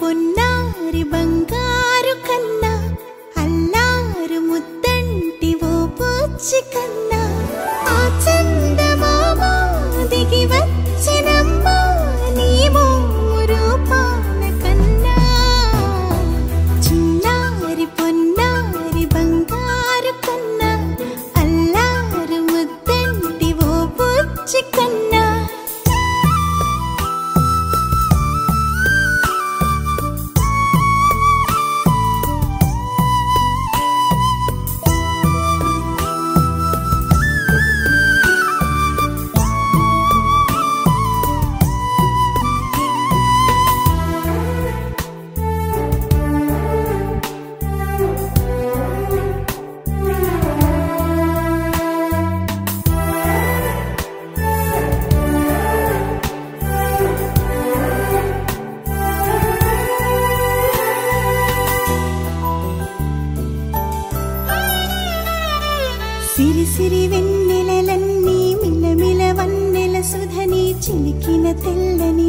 పొన్నారి బంగారు కన్నా అల్లారు ముద్దంటి ఓ పూచి కన్నా ఆ చందమామ దిగి వచ్చినమ్మా నీ రూపాల కన్నా చిన్నారి పొన్నారి బంగారు కన్నా అల్లారు ముద్దంటి ఓ పూచి కన్నా సిరి సిరి వెన్నెలలన్నీ మిలమిల వన్నెల సుధని చిలికిన తెల్లని